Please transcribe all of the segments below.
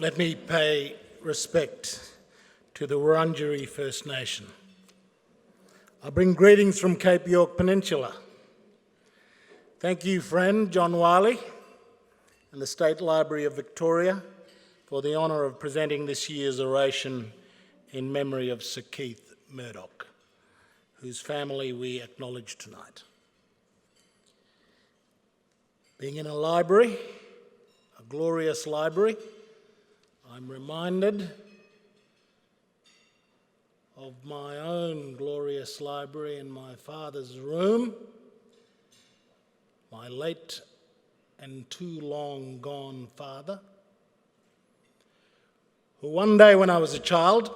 Let me pay respect to the Wurundjeri First Nation. I bring greetings from Cape York Peninsula. Thank you, friend John Wiley and the State Library of Victoria for the honour of presenting this year's oration in memory of Sir Keith Murdoch, whose family we acknowledge tonight. Being in a library, a glorious library, I'm reminded of my own glorious library in my father's room, my late and too long gone father, who one day when I was a child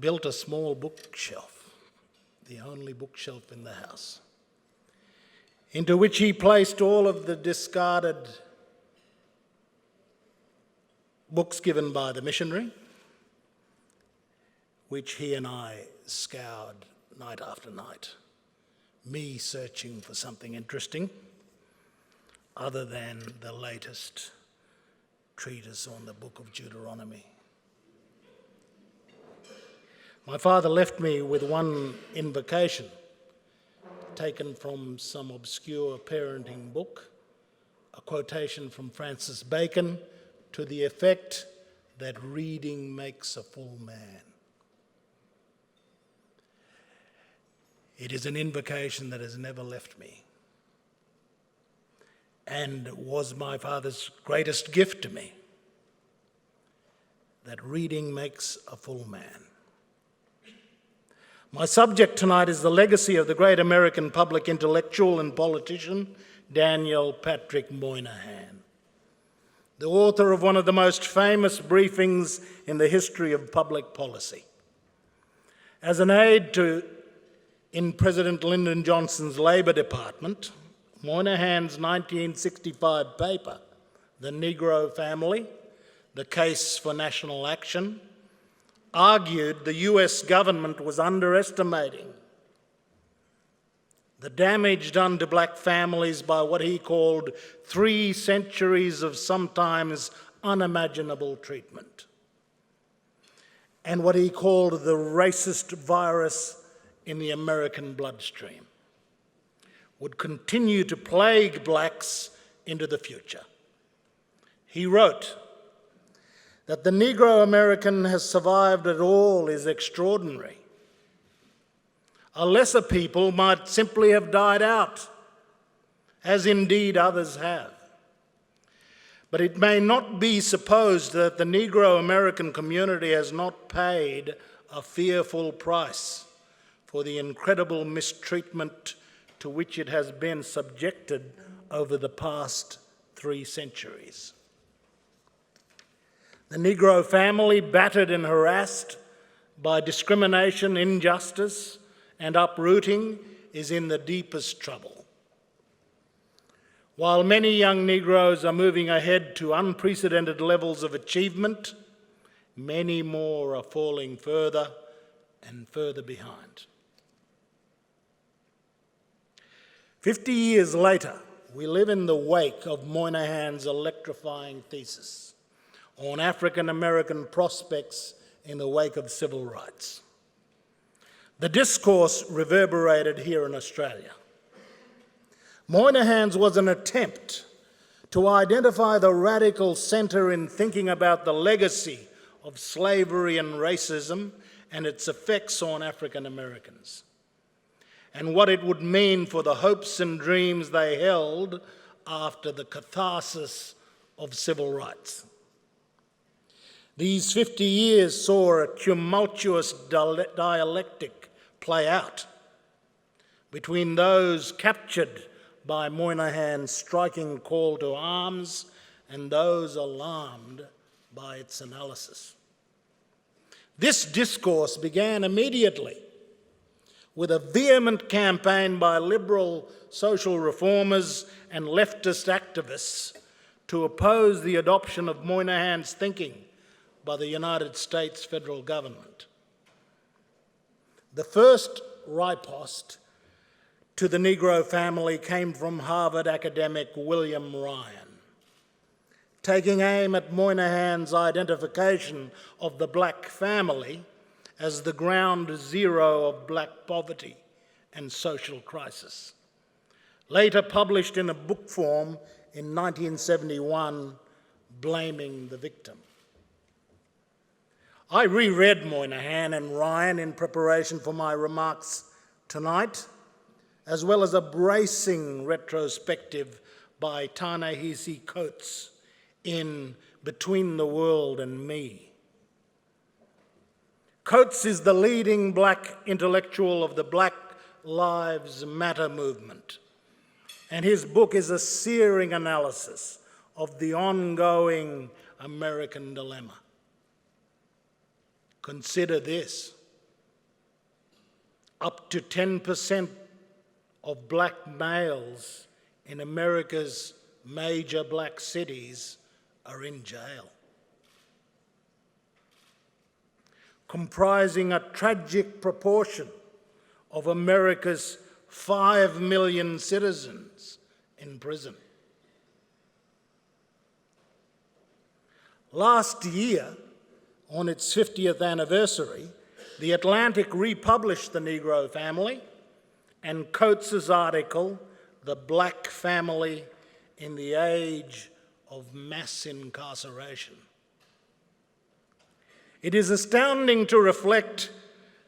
built a small bookshelf, the only bookshelf in the house, into which he placed all of the discarded books given by the missionary, which he and I scoured night after night, me searching for something interesting other than the latest treatise on the book of Deuteronomy. My father left me with one invocation taken from some obscure parenting book, a quotation from Francis Bacon to the effect that reading makes a full man. It is an invocation that has never left me and was my father's greatest gift to me, that reading makes a full man. My subject tonight is the legacy of the great American public intellectual and politician, Daniel Patrick Moynihan, the author of one of the most famous briefings in the history of public policy. As an aide in President Lyndon Johnson's Labor Department, Moynihan's 1965 paper, The Negro Family, The Case for National Action, argued the US government was underestimating the damage done to black families by what he called 3 centuries of sometimes unimaginable treatment, and what he called the racist virus in the American bloodstream would continue to plague blacks into the future. He wrote that the Negro American has survived at all is extraordinary. A lesser people might simply have died out, as indeed others have. But it may not be supposed that the Negro American community has not paid a fearful price for the incredible mistreatment to which it has been subjected over the past 3 centuries. The Negro family, battered and harassed by discrimination, injustice, and uprooting, is in the deepest trouble. While many young Negroes are moving ahead to unprecedented levels of achievement, many more are falling further and further behind. 50 years later, we live in the wake of Moynihan's electrifying thesis on African American prospects in the wake of civil rights. The discourse reverberated here in Australia. Moynihan's was an attempt to identify the radical centre in thinking about the legacy of slavery and racism and its effects on African Americans, and what it would mean for the hopes and dreams they held after the catharsis of civil rights. These 50 years saw a tumultuous dialectic play out between those captured by Moynihan's striking call to arms and those alarmed by its analysis. This discourse began immediately with a vehement campaign by liberal social reformers and leftist activists to oppose the adoption of Moynihan's thinking by the United States federal government. The first riposte to the Negro family came from Harvard academic William Ryan, taking aim at Moynihan's identification of the black family as the ground zero of black poverty and social crisis. Later published in a book form in 1971, Blaming the Victim. I reread Moynihan and Ryan in preparation for my remarks tonight, as well as a bracing retrospective by Ta-Nehisi Coates in Between the World and Me. Coates is the leading black intellectual of the Black Lives Matter movement, and his book is a searing analysis of the ongoing American dilemma. Consider this: up to 10% of black males in America's major black cities are in jail, comprising a tragic proportion of America's 5 million citizens in prison. Last year, on its 50th anniversary, The Atlantic republished The Negro Family and Coates's article, The Black Family in the Age of Mass Incarceration. It is astounding to reflect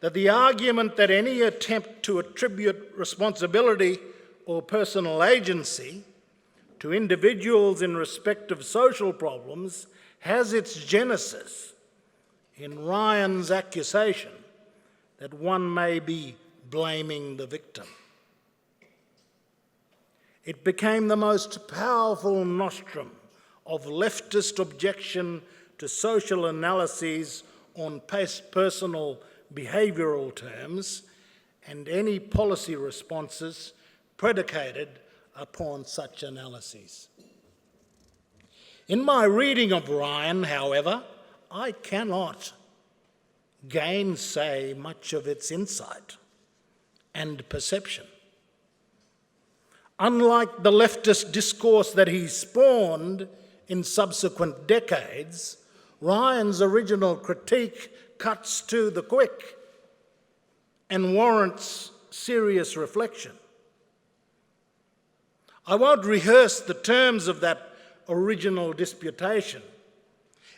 that the argument that any attempt to attribute responsibility or personal agency to individuals in respect of social problems has its genesis in Ryan's accusation that one may be blaming the victim. It became the most powerful nostrum of leftist objection to social analyses on personal behavioural terms and any policy responses predicated upon such analyses. In my reading of Ryan, however, I cannot gainsay much of its insight and perception. Unlike the leftist discourse that he spawned in subsequent decades, Ryan's original critique cuts to the quick and warrants serious reflection. I won't rehearse the terms of that original disputation,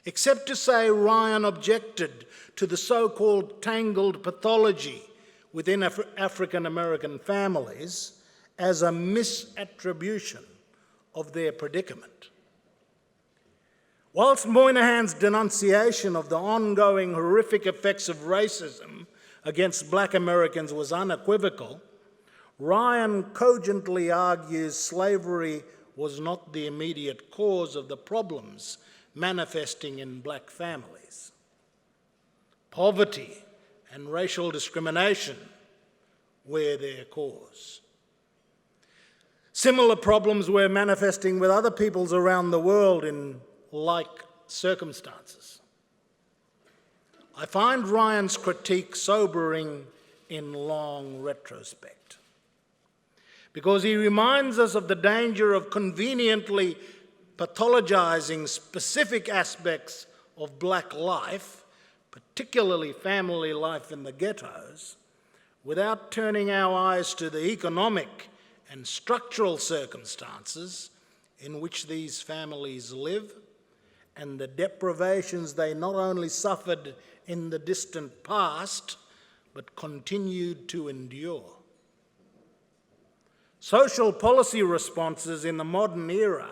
except to say Ryan objected to the so-called tangled pathology within African American families as a misattribution of their predicament. Whilst Moynihan's denunciation of the ongoing horrific effects of racism against black Americans was unequivocal, Ryan cogently argues slavery was not the immediate cause of the problems manifesting in black families. Poverty and racial discrimination were their cause. Similar problems were manifesting with other peoples around the world in like circumstances. I find Ryan's critique sobering in long retrospect, because he reminds us of the danger of conveniently pathologizing specific aspects of black life, particularly family life in the ghettos, without turning our eyes to the economic and structural circumstances in which these families live and the deprivations they not only suffered in the distant past, but continued to endure. Social policy responses in the modern era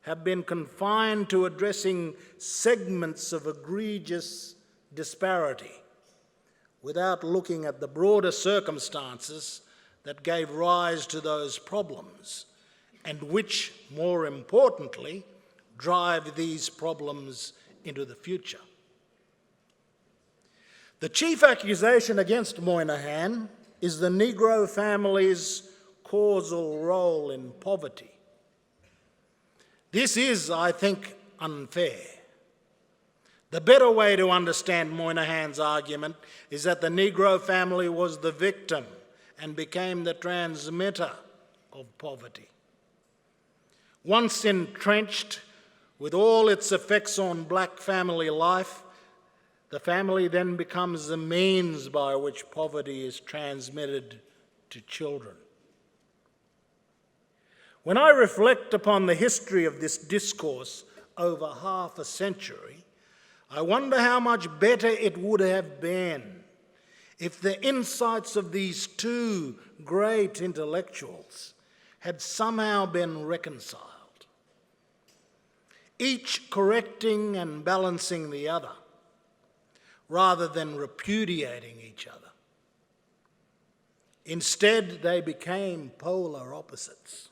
have been confined to addressing segments of egregious disparity without looking at the broader circumstances that gave rise to those problems and which, more importantly, drive these problems into the future. The chief accusation against Moynihan is the Negro family's causal role in poverty. This is, I think, unfair. The better way to understand Moynihan's argument is that the Negro family was the victim and became the transmitter of poverty. Once entrenched, with all its effects on black family life, the family then becomes the means by which poverty is transmitted to children. When I reflect upon the history of this discourse over half a century, I wonder how much better it would have been if the insights of these two great intellectuals had somehow been reconciled, each correcting and balancing the other, rather than repudiating each other. Instead, they became polar opposites.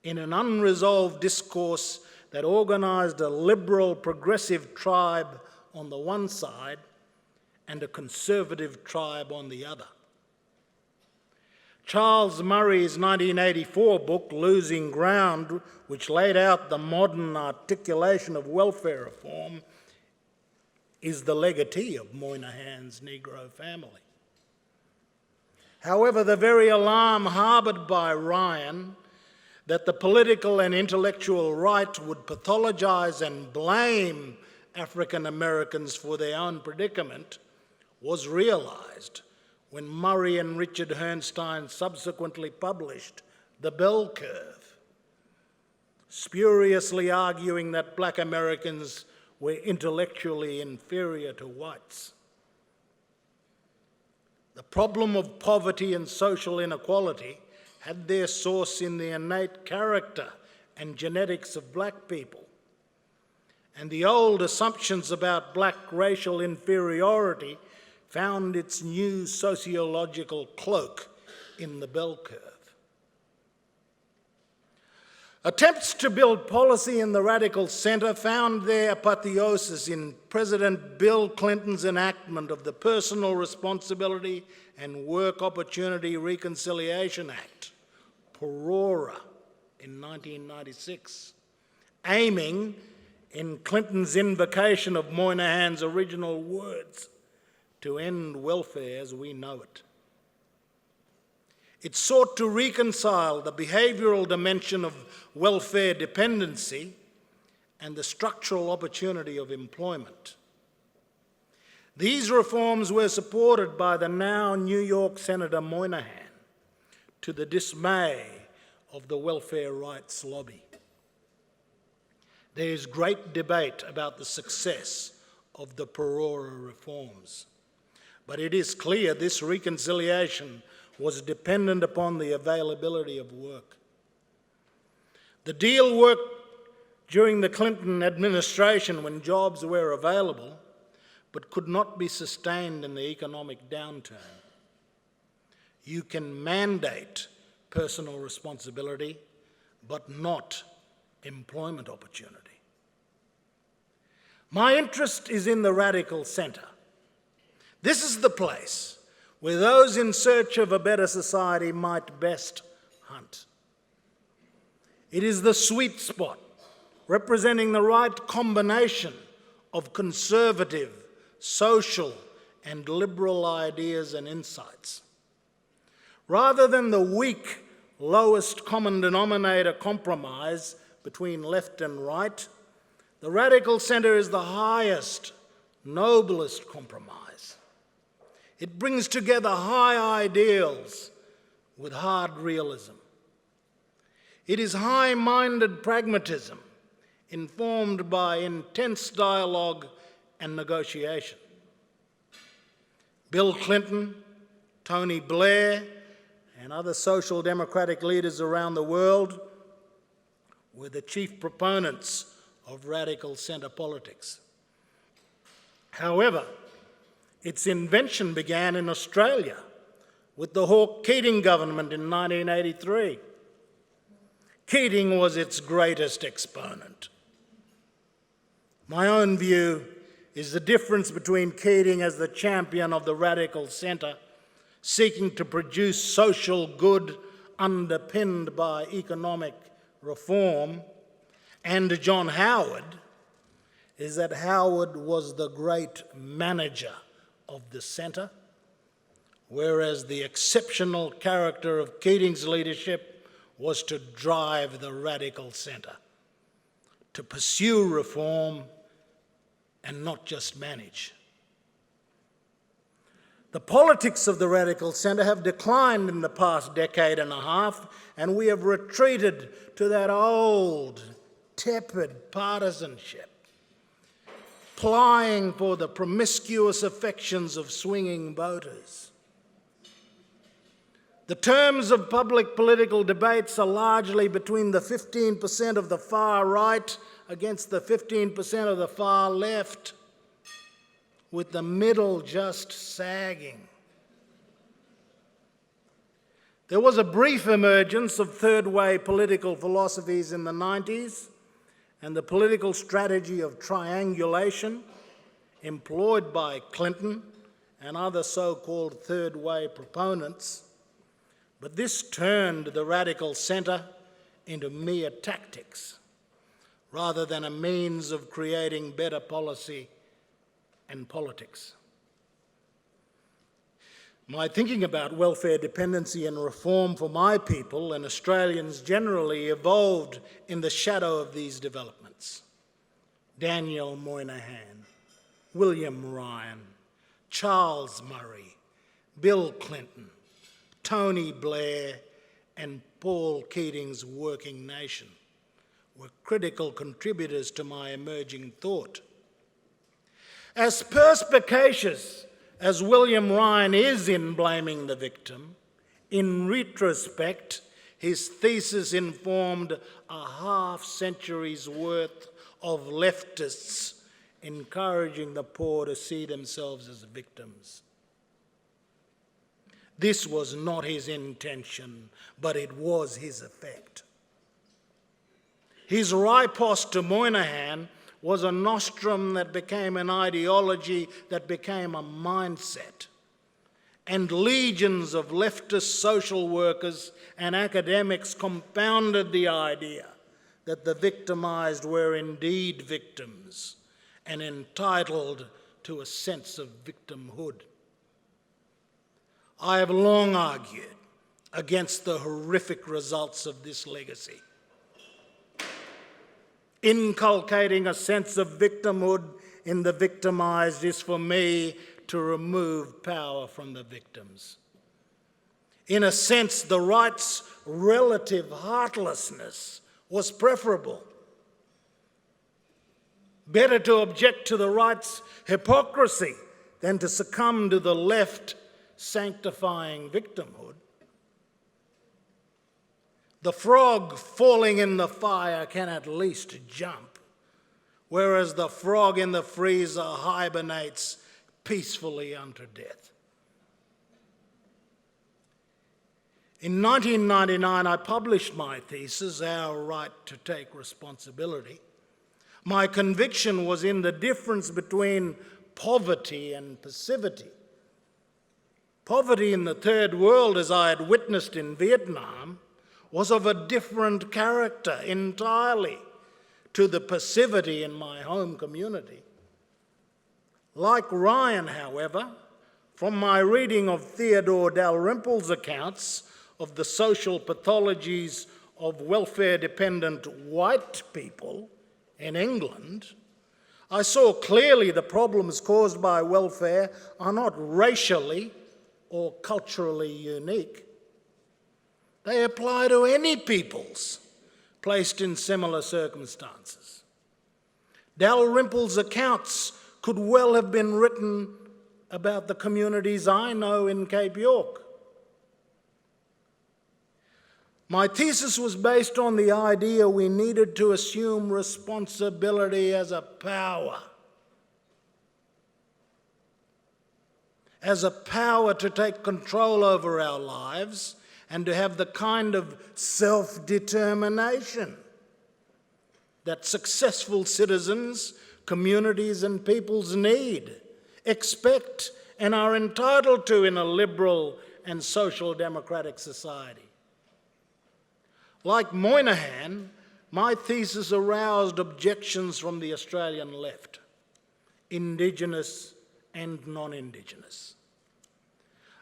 In an unresolved discourse that organized a liberal progressive tribe on the one side and a conservative tribe on the other. Charles Murray's 1984 book, Losing Ground, which laid out the modern articulation of welfare reform, is the legatee of Moynihan's Negro family. However, the very alarm harbored by Ryan that the political and intellectual right would pathologize and blame African Americans for their own predicament was realized when Murray and Richard Herrnstein subsequently published The Bell Curve, spuriously arguing that black Americans were intellectually inferior to whites. The problem of poverty and social inequality had their source in the innate character and genetics of black people, and the old assumptions about black racial inferiority found its new sociological cloak in the bell curve. Attempts to build policy in the radical center found their apotheosis in President Bill Clinton's enactment of the Personal Responsibility and Work Opportunity Reconciliation Act, PERORA, in 1996, aiming, in Clinton's invocation of Moynihan's original words, to end welfare as we know it. It sought to reconcile the behavioral dimension of welfare dependency and the structural opportunity of employment. These reforms were supported by the now New York Senator Moynihan, to the dismay of the welfare rights lobby. There is great debate about the success of the PERORA reforms, but it is clear this reconciliation was dependent upon the availability of work. The deal worked during the Clinton administration when jobs were available, but could not be sustained in the economic downturn. You can mandate personal responsibility, but not employment opportunity. My interest is in the radical center. This is the place where those in search of a better society might best hunt. It is the sweet spot, representing the right combination of conservative, social, and liberal ideas and insights. Rather than the weak, lowest common denominator compromise between left and right, the radical center is the highest, noblest compromise. It brings together high ideals with hard realism. It is high-minded pragmatism informed by intense dialogue and negotiation. Bill Clinton, Tony Blair, and other social democratic leaders around the world were the chief proponents of radical center politics. However, its invention began in Australia with the Hawke-Keating government in 1983. Keating was its greatest exponent. My own view is the difference between Keating as the champion of the radical centre, seeking to produce social good underpinned by economic reform, and John Howard, is that Howard was the great manager of the centre, whereas the exceptional character of Keating's leadership was to drive the radical centre, to pursue reform and not just manage. The politics of the radical centre have declined in the past decade and a half, and we have retreated to that old, tepid partisanship, plying for the promiscuous affections of swinging voters. The terms of public political debates are largely between the 15% of the far right against the 15% of the far left, with the middle just sagging. There was a brief emergence of third-way political philosophies in the 90s, and the political strategy of triangulation employed by Clinton and other so-called third-way proponents. But this turned the radical centre into mere tactics rather than a means of creating better policy and politics. My thinking about welfare dependency and reform for my people and Australians generally evolved in the shadow of these developments. Daniel Moynihan, William Ryan, Charles Murray, Bill Clinton, Tony Blair, and Paul Keating's Working Nation were critical contributors to my emerging thought. As perspicacious as William Ryan is in blaming the victim, in retrospect, his thesis informed a half-century's worth of leftists encouraging the poor to see themselves as victims. This was not his intention, but it was his effect. His riposte to Moynihan was a nostrum that became an ideology that became a mindset. And legions of leftist social workers and academics compounded the idea that the victimised were indeed victims and entitled to a sense of victimhood. I have long argued against the horrific results of this legacy. Inculcating a sense of victimhood in the victimised is, for me, to remove power from the victims. In a sense, the right's relative heartlessness was preferable. Better to object to the right's hypocrisy than to succumb to the left sanctifying victimhood. The frog falling in the fire can at least jump, whereas the frog in the freezer hibernates peacefully unto death. In 1999, I published my thesis, Our Right to Take Responsibility. My conviction was in the difference between poverty and passivity. Poverty in the third world, as I had witnessed in Vietnam, was of a different character entirely to the passivity in my home community. Like Ryan, however, from my reading of Theodore Dalrymple's accounts of the social pathologies of welfare-dependent white people in England, I saw clearly the problems caused by welfare are not racially or culturally unique. They apply to any peoples placed in similar circumstances. Dalrymple's accounts could well have been written about the communities I know in Cape York. My thesis was based on the idea we needed to assume responsibility as a power. As a power to take control over our lives and to have the kind of self-determination that successful citizens, communities, and peoples need, expect, and are entitled to in a liberal and social democratic society. Like Moynihan, my thesis aroused objections from the Australian left, Indigenous and non-Indigenous.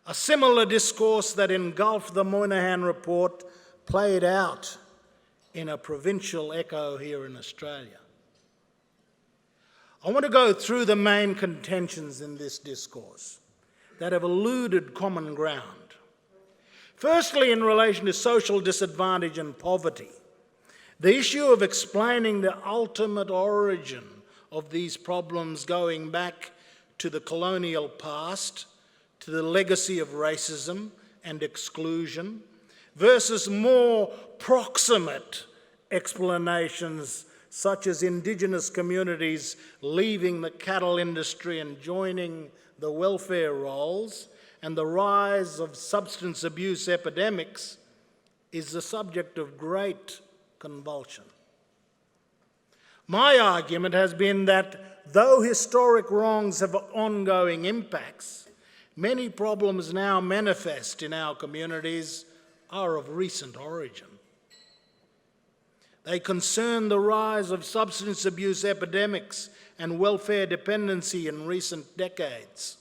A similar discourse that engulfed the Moynihan report played out in a provincial echo here in Australia. I want to go through the main contentions in this discourse that have eluded common ground. Firstly, in relation to social disadvantage and poverty, the issue of explaining the ultimate origin of these problems going back to the colonial past, to the legacy of racism and exclusion, versus more proximate explanations such as Indigenous communities leaving the cattle industry and joining the welfare rolls, and the rise of substance abuse epidemics, is the subject of great convulsion. My argument has been that though historic wrongs have ongoing impacts, many problems now manifest in our communities are of recent origin. They concern the rise of substance abuse epidemics and welfare dependency in recent decades.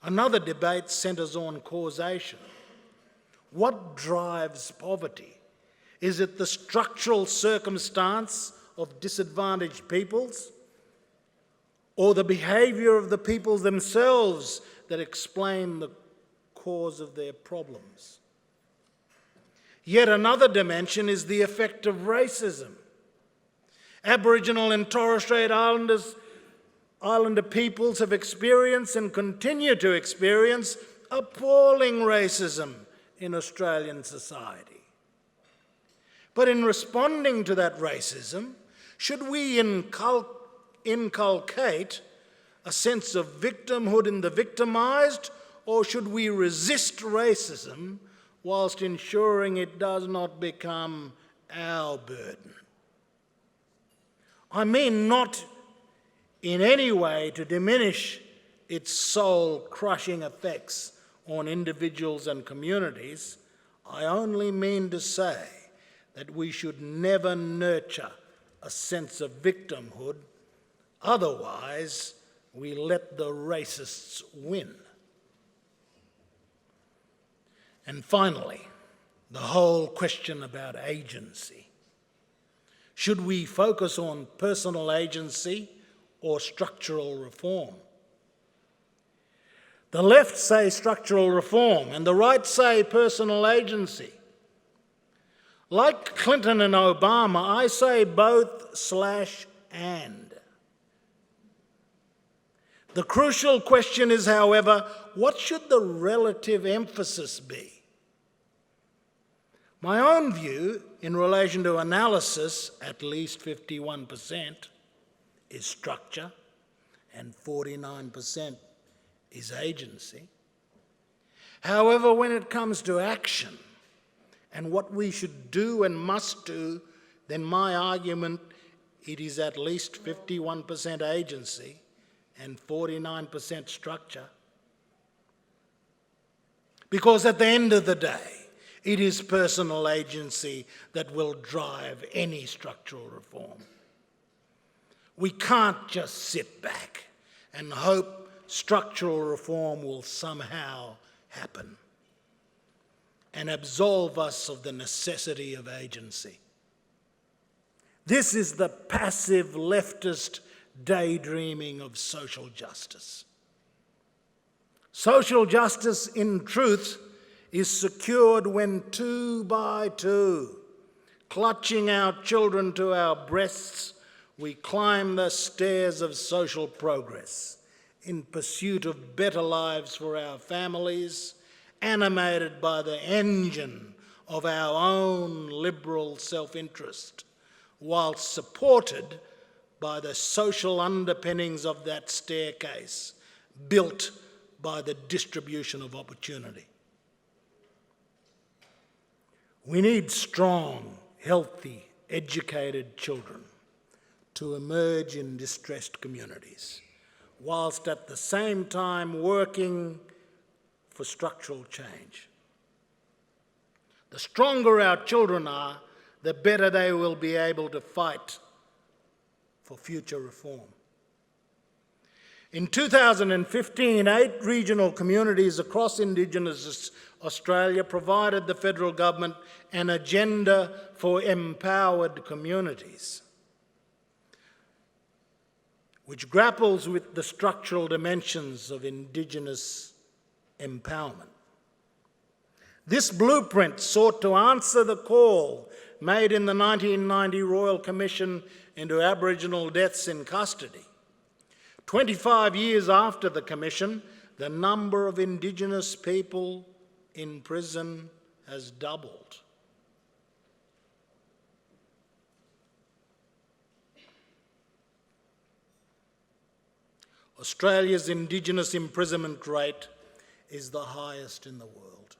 Another debate centres on causation. What drives poverty? Is it the structural circumstance of disadvantaged peoples, or the behaviour of the peoples themselves that explain the cause of their problems? Yet another dimension is the effect of racism. Aboriginal and Torres Strait Islander peoples have experienced and continue to experience appalling racism in Australian society. But in responding to that racism, should we inculcate a sense of victimhood in the victimised, or should we resist racism whilst ensuring it does not become our burden? I mean not in any way to diminish its soul-crushing effects on individuals and communities. I only mean to say that we should never nurture a sense of victimhood, otherwise we let the racists win. And finally, the whole question about agency. Should we focus on personal agency or structural reform? The left say structural reform and the right say personal agency. Like Clinton and Obama, I say both/and. The crucial question is, however, what should the relative emphasis be? My own view in relation to analysis, at least 51%, is structure and 49% is agency. However, when it comes to action and what we should do and must do, then my argument, it is at least 51% agency and 49% structure. Because at the end of the day, it is personal agency that will drive any structural reform. We can't just sit back and hope structural reform will somehow happen and absolve us of the necessity of agency. This is the passive leftist daydreaming of social justice. Social justice, in truth, is secured when 2 by 2, clutching our children to our breasts, we climb the stairs of social progress in pursuit of better lives for our families, animated by the engine of our own liberal self-interest, whilst supported by the social underpinnings of that staircase built by the distribution of opportunity. We need strong, healthy, educated children to emerge in distressed communities, whilst at the same time working for structural change. The stronger our children are, the better they will be able to fight for future reform. In 2015, 8 regional communities across Indigenous Australia provided the federal government an agenda for empowered communities. which grapples with the structural dimensions of Indigenous empowerment. This blueprint sought to answer the call made in the 1990 Royal Commission into Aboriginal deaths in custody. 25 years after the Commission, the number of Indigenous people in prison has doubled. Australia's Indigenous imprisonment rate is the highest in the world.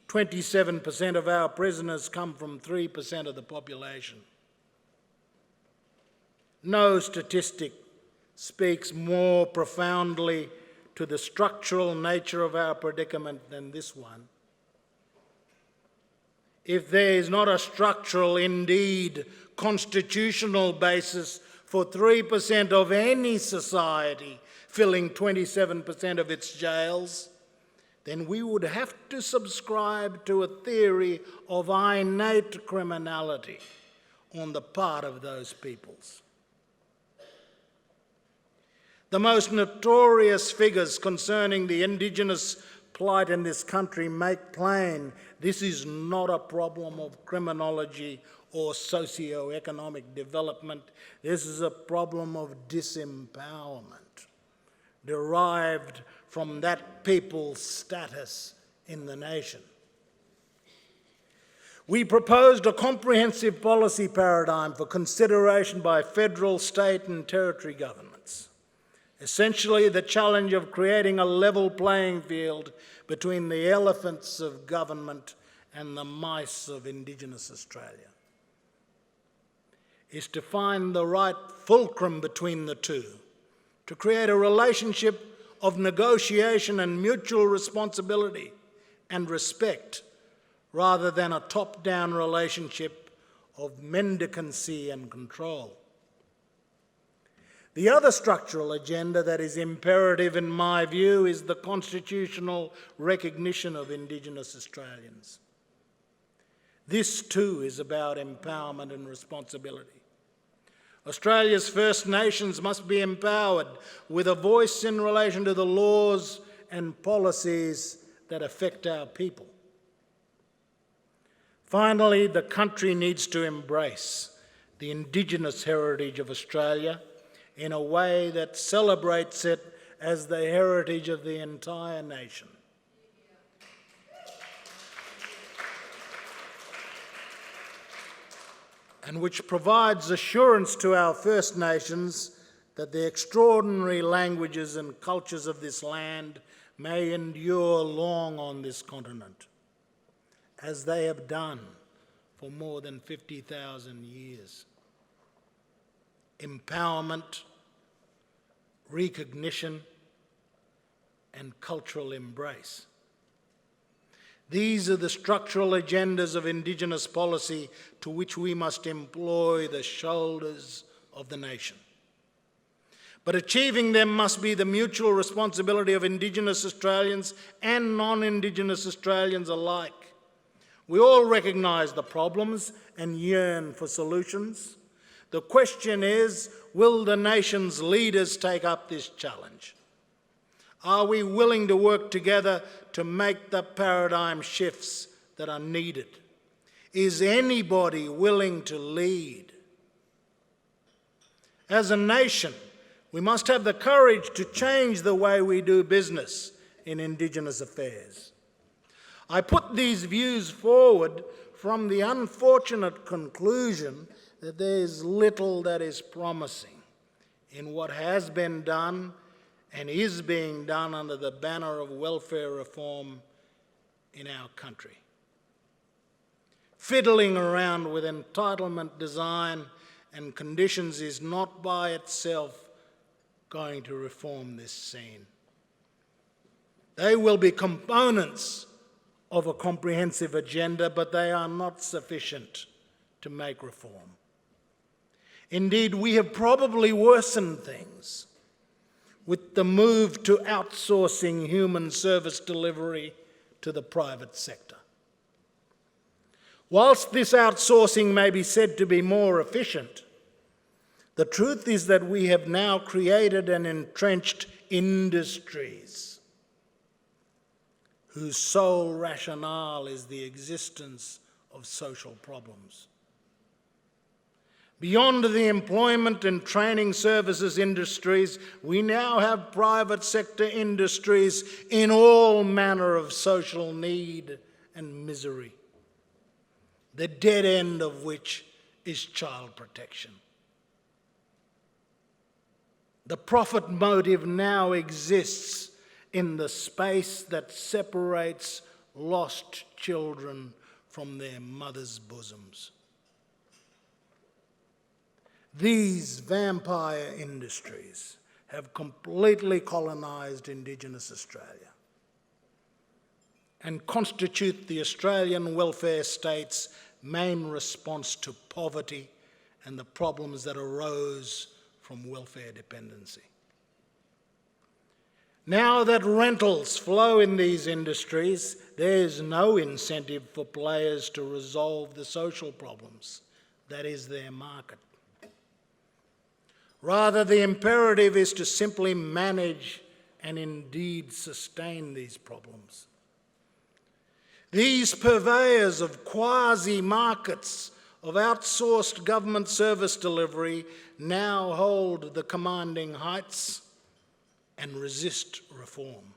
27% of our prisoners come from 3% of the population. No statistic speaks more profoundly to the structural nature of our predicament than this one. If there is not a structural, indeed constitutional basis for 3% of any society filling 27% of its jails, then we would have to subscribe to a theory of innate criminality on the part of those peoples. The most notorious figures concerning the Indigenous plight in this country make plain this is not a problem of criminology or socio-economic development. This is a problem of disempowerment, derived from that people's status in the nation. We proposed a comprehensive policy paradigm for consideration by federal, state and territory governments. Essentially, the challenge of creating a level playing field between the elephants of government and the mice of Indigenous Australia is to find the right fulcrum between the two, to create a relationship of negotiation and mutual responsibility and respect, rather than a top-down relationship of mendicancy and control. The other structural agenda that is imperative in my view is the constitutional recognition of Indigenous Australians. This too is about empowerment and responsibility. Australia's First Nations must be empowered with a voice in relation to the laws and policies that affect our people. Finally, the country needs to embrace the Indigenous heritage of Australia in a way that celebrates it as the heritage of the entire nation. And which provides assurance to our First Nations that the extraordinary languages and cultures of this land may endure long on this continent, as they have done for more than 50,000 years. Empowerment, recognition, and cultural embrace. These are the structural agendas of Indigenous policy to which we must employ the shoulders of the nation. But achieving them must be the mutual responsibility of Indigenous Australians and non-Indigenous Australians alike. We all recognise the problems and yearn for solutions. The question is, will the nation's leaders take up this challenge? Are we willing to work together to make the paradigm shifts that are needed? Is anybody willing to lead? As a nation, we must have the courage to change the way we do business in Indigenous affairs. I put these views forward from the unfortunate conclusion that there is little that is promising in what has been done and is being done under the banner of welfare reform in our country. Fiddling around with entitlement design and conditions is not by itself going to reform this scene. They will be components of a comprehensive agenda, but they are not sufficient to make reform. Indeed, we have probably worsened things with the move to outsourcing human service delivery to the private sector. Whilst this outsourcing may be said to be more efficient, The truth is that we have now created and entrenched industries whose sole rationale is the existence of social problems. Beyond the employment and training services industries, we now have private sector industries in all manner of social need and misery, the dead end of which is child protection. The profit motive now exists in the space that separates lost children from their mothers' bosoms. These vampire industries have completely colonised Indigenous Australia and constitute the Australian welfare state's main response to poverty and the problems that arose from welfare dependency. Now that rentals flow in these industries, there is no incentive for players to resolve the social problems. That is their market. Rather, the imperative is to simply manage and indeed sustain these problems. These purveyors of quasi-markets of outsourced government service delivery now hold the commanding heights and resist reform.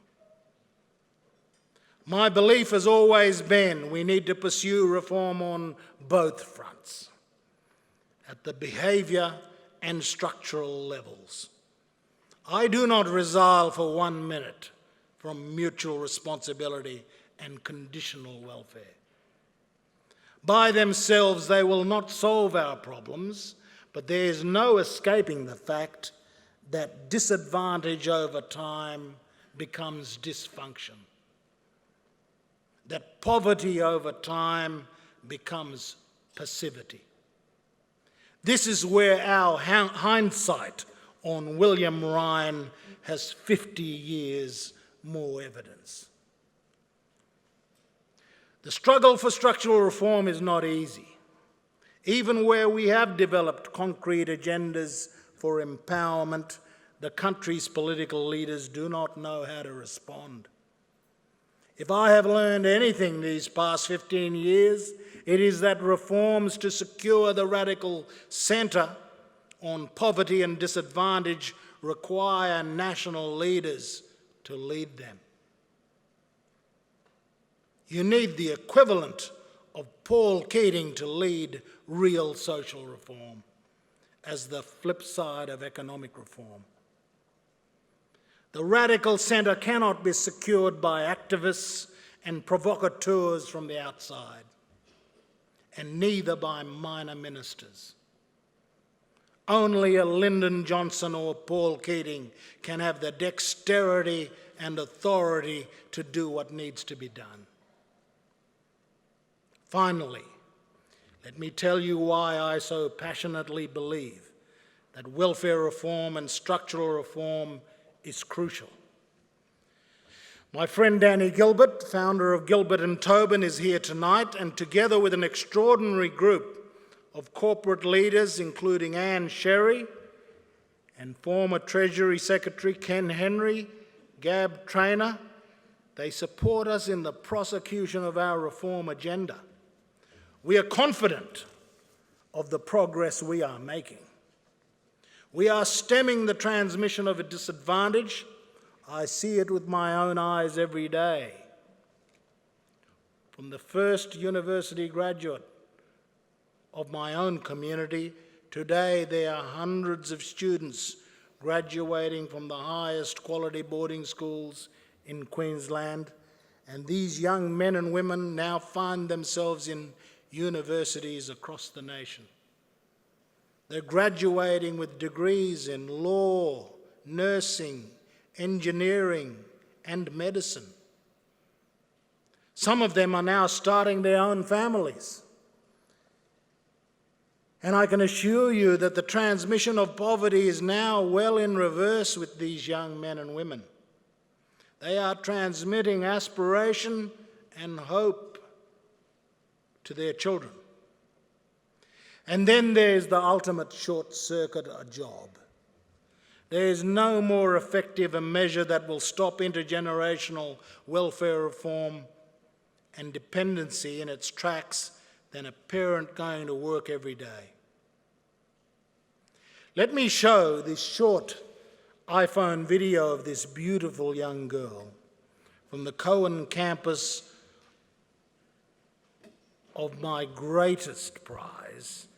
My belief has always been we need to pursue reform on both fronts, at the behaviour and structural levels. I do not resile for 1 minute from mutual responsibility and conditional welfare. By themselves, they will not solve our problems, but there is no escaping the fact that disadvantage over time becomes dysfunction, that poverty over time becomes passivity. This is where our hindsight on William Ryan has 50 years more evidence. The struggle for structural reform is not easy. Even where we have developed concrete agendas for empowerment, the country's political leaders do not know how to respond. If I have learned anything these past 15 years, it is that reforms to secure the radical centre on poverty and disadvantage require national leaders to lead them. You need the equivalent of Paul Keating to lead real social reform as the flip side of economic reform. The radical centre cannot be secured by activists and provocateurs from the outside, and neither by minor ministers. Only a Lyndon Johnson or Paul Keating can have the dexterity and authority to do what needs to be done. Finally, let me tell you why I so passionately believe that welfare reform and structural reform is crucial. My friend Danny Gilbert, founder of Gilbert and Tobin, is here tonight, and together with an extraordinary group of corporate leaders, including Anne Sherry and former Treasury Secretary Ken Henry, Gab Traynor, they support us in the prosecution of our reform agenda. We are confident of the progress we are making. We are stemming the transmission of a disadvantage. I see it with my own eyes every day. From the first university graduate of my own community, today there are hundreds of students graduating from the highest quality boarding schools in Queensland, and these young men and women now find themselves in universities across the nation. They're graduating with degrees in law, nursing, engineering, and medicine. Some of them are now starting their own families. And I can assure you that the transmission of poverty is now well in reverse with these young men and women. They are transmitting aspiration and hope to their children. And then there's the ultimate short circuit, a job. There is no more effective a measure that will stop intergenerational welfare reform and dependency in its tracks than a parent going to work every day. Let me show this short iPhone video of this beautiful young girl from the Cohen campus of my greatest prize,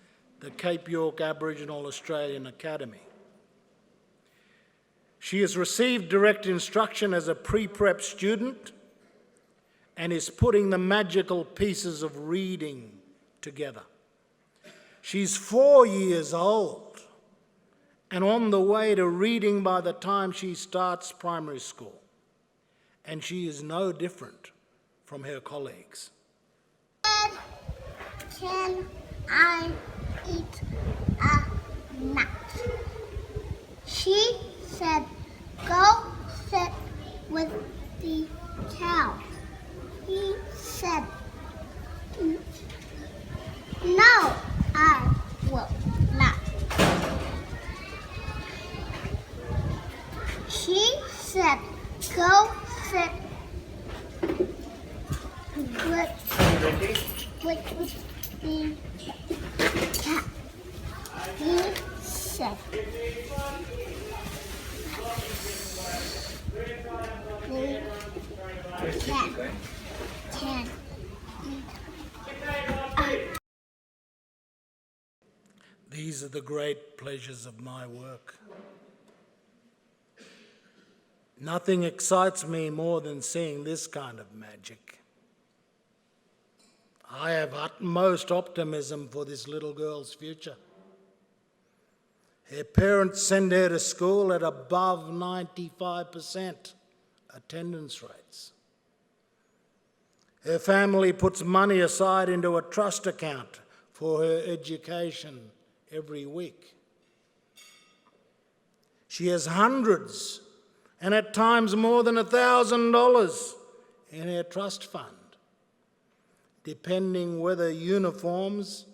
the Cape York Aboriginal Australian Academy. She has received direct instruction as a pre-prep student and is putting the magical pieces of reading together. She's 4 years old and on the way to reading by the time she starts primary school, and she is no different from her colleagues. Can I eat a nut? She said, go sit with the cow. He said, no, I will not. She said, go sit with the cat. He said, the cat can eat. These are the great pleasures of my work. Nothing excites me more than seeing this kind of magic. I have utmost optimism for this little girl's future. Her parents send her to school at above 95% attendance rates. Her family puts money aside into a trust account for her education every week. She has hundreds and at times more than $1,000 in her trust fund, depending whether uniforms,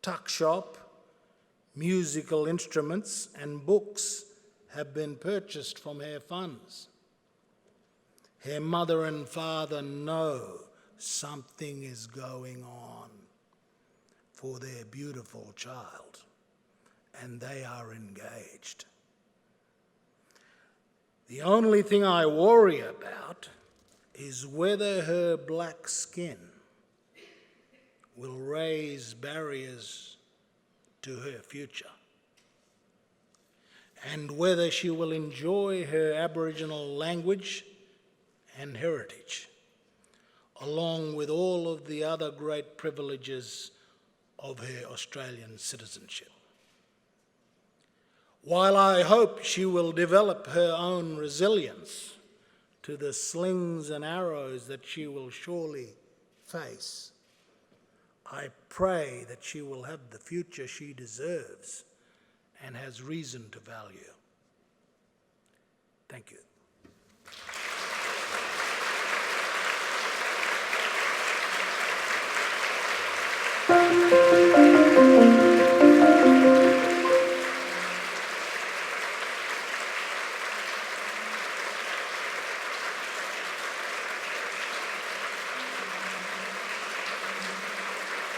tuck shop, musical instruments and books have been purchased from her funds. Her mother and father know something is going on for their beautiful child, and they are engaged. The only thing I worry about is whether her black skin will raise barriers to her future, and whether she will enjoy her Aboriginal language and heritage, along with all of the other great privileges of her Australian citizenship. While I hope she will develop her own resilience to the slings and arrows that she will surely face, I pray that she will have the future she deserves and has reason to value. Thank you.